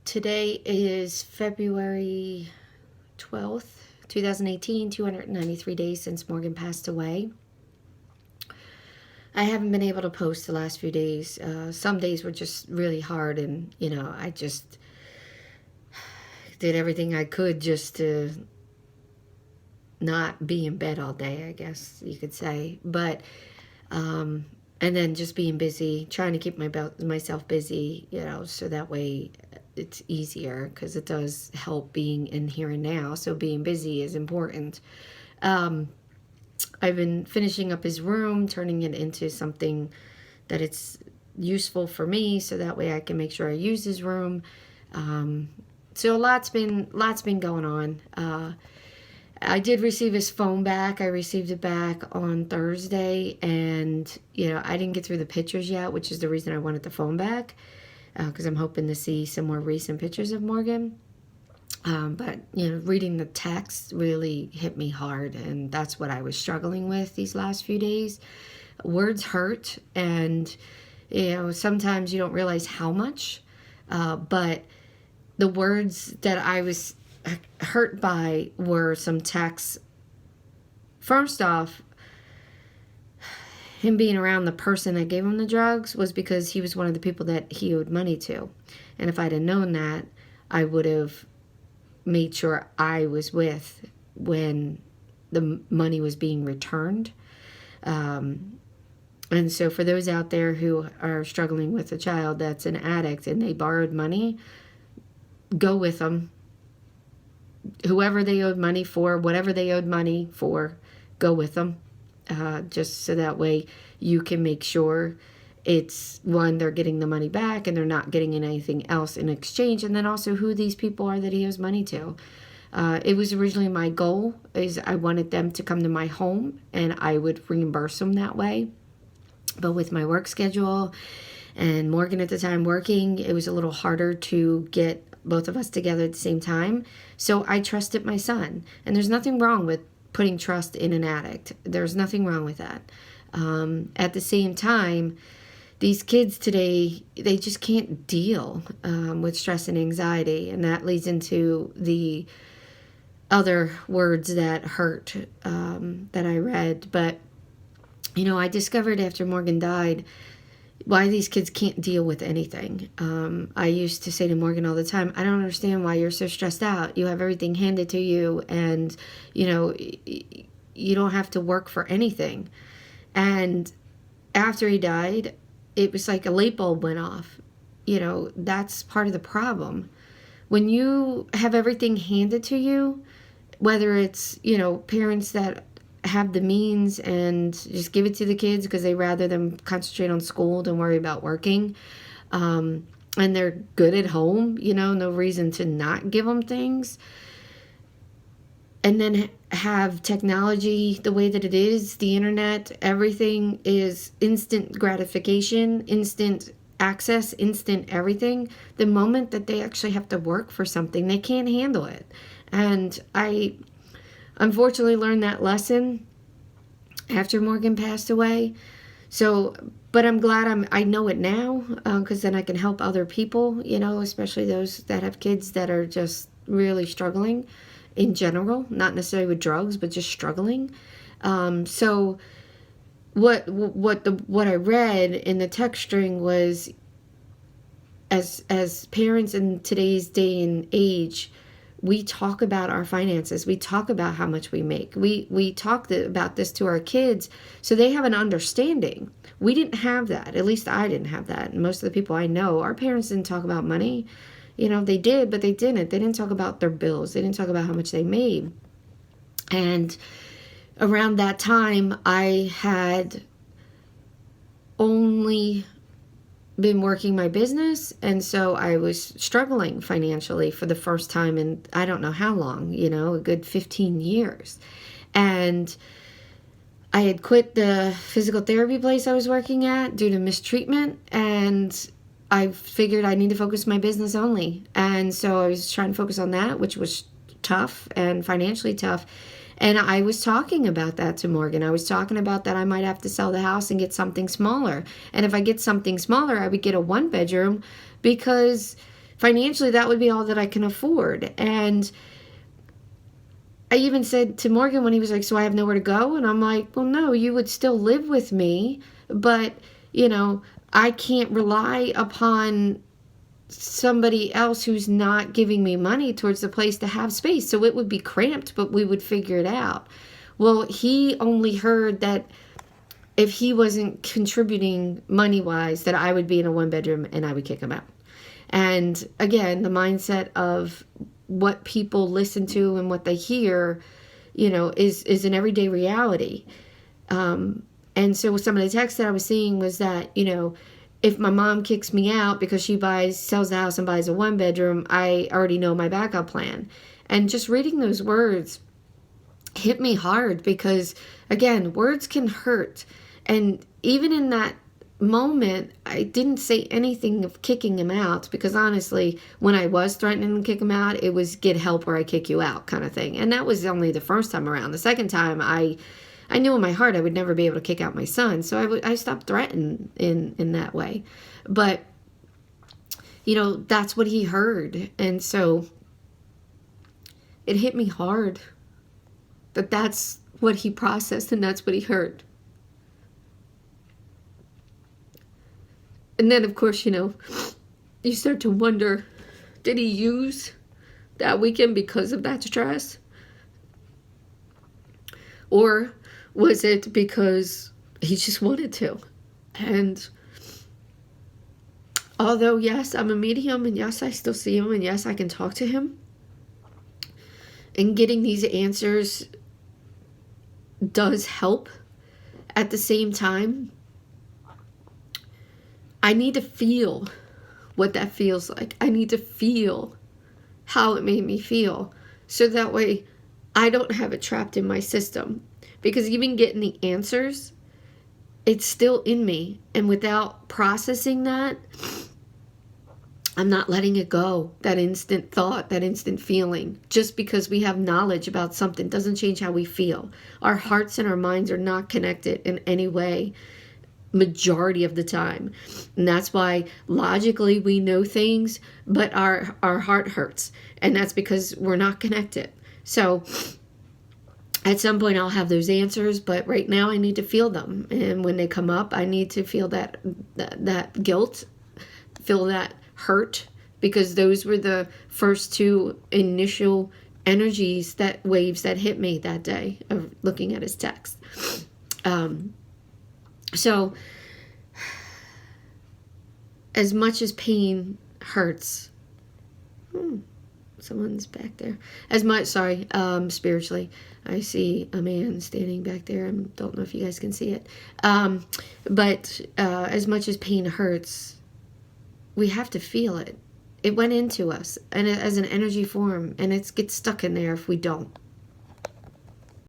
Today is February 12th, 2018, 293 days since Morgan passed away. I haven't been able to post the last few days. Some days were just really hard, and, I just did everything I could just to not be in bed all day, I guess you could say. But, and then just being busy, trying to keep myself busy, so that way it's easier, because it does help being in here and now. So being busy is important. I've been finishing up his room, turning it into something that it's useful for me, so that way I can make sure I use his room. So lots been going on. I did receive his phone back. I received it back on Thursday, and I didn't get through the pictures yet, which is the reason I wanted the phone back, because I'm hoping to see some more recent pictures of Morgan. But reading the text really hit me hard, and that's what I was struggling with these last few days. Words hurt, and sometimes you don't realize how much, but the words that I was hurt by were some texts. First off, him being around the person that gave him the drugs was because he was one of the people that he owed money to. And if I'd have known that, I would have made sure I was with when the money was being returned. And so for those out there who are struggling with a child that's an addict and they borrowed money, go with them. Whoever they owed money for, whatever they owed money for, go with them. Just so that way you can make sure it's, one, they're getting the money back and they're not getting anything else in exchange. And then also who these people are that he owes money to. It was originally my goal, is I wanted them to come to my home and I would reimburse them that way. But with my work schedule and Morgan at the time working, it was a little harder to get both of us together at the same time. So I trusted my son. And there's nothing wrong with putting trust in an addict. There's nothing wrong with that. At the same time, these kids today, they just can't deal with stress and anxiety. And that leads into the other words that hurt that I read. But, I discovered after Morgan died why these kids can't deal with anything. I used to say to Morgan all the time, I don't understand why you're so stressed out. You have everything handed to you, and, you don't have to work for anything. And after he died, it was like a light bulb went off. That's part of the problem. When you have everything handed to you, whether it's, parents that have the means and just give it to the kids because they rather them concentrate on school than worry about working, and they're good at home, no reason to not give them things, and then have technology the way that it is, the internet, everything is instant gratification, instant access, instant everything. The moment that they actually have to work for something, they can't handle it. And I unfortunately learned that lesson after Morgan passed away. So, but I'm glad I know it now, because then I can help other people, especially those that have kids that are just really struggling in general, not necessarily with drugs, but just struggling. So what I read in the text string was, as parents in today's day and age, we talk about our finances. We talk about how much we make. We talk about this to our kids so they have an understanding. We didn't have that. At least I didn't have that. And most of the people I know, our parents didn't talk about money. They did, but they didn't. They didn't talk about their bills. They didn't talk about how much they made. And around that time, I had only been working my business, and so I was struggling financially for the first time in I don't know how long, a good 15 years. And I had quit the physical therapy place I was working at due to mistreatment, and I figured I need to focus my business only. And so I was trying to focus on that, which was tough and financially tough. And I was talking about that to Morgan. I was talking about that I might have to sell the house and get something smaller. And if I get something smaller, I would get a 1-bedroom because financially, that would be all that I can afford. And I even said to Morgan when he was like, so I have nowhere to go? And I'm like, well, no, you would still live with me, but, you know, I can't rely upon somebody else who's not giving me money towards the place to have space. So it would be cramped, but we would figure it out. Well, he only heard that if he wasn't contributing money-wise, that I would be in a one-bedroom and I would kick him out. And again, the mindset of what people listen to and what they hear, you know, is an everyday reality. And so some of the text that I was seeing was that, you know, if my mom kicks me out because she sells the house and buys a one bedroom, I already know my backup plan. And just reading those words hit me hard because, again, words can hurt. And even in that moment, I didn't say anything of kicking him out, because honestly, when I was threatening to kick him out, it was get help or I kick you out kind of thing. And that was only the first time around. The second time, I knew in my heart I would never be able to kick out my son, so I stopped threatening in that way. But, you know, that's what he heard. And so it hit me hard that that's what he processed and that's what he heard. And then, of course, you know, you start to wonder, did he use that weekend because of that stress? Or was it because he just wanted to? And although, yes, I'm a medium, and yes, I still see him, and yes, I can talk to him, and getting these answers does help, at the same time, I need to feel what that feels like. I need to feel how it made me feel, so that way I don't have it trapped in my system. Because even getting the answers, it's still in me. And without processing that, I'm not letting it go. That instant thought, that instant feeling. Just because we have knowledge about something doesn't change how we feel. Our hearts and our minds are not connected in any way, majority of the time. And that's why logically we know things, but our heart hurts. And that's because we're not connected. So at some point I'll have those answers, but right now I need to feel them. And when they come up, I need to feel that guilt, feel that hurt, because those were the first two initial energies, that waves that hit me that day of looking at his text. So as much as pain hurts, someone's back there. Spiritually, I see a man standing back there. I don't know if you guys can see it. But as much as pain hurts, we have to feel it. It went into us and as an energy form, and it gets stuck in there if we don't.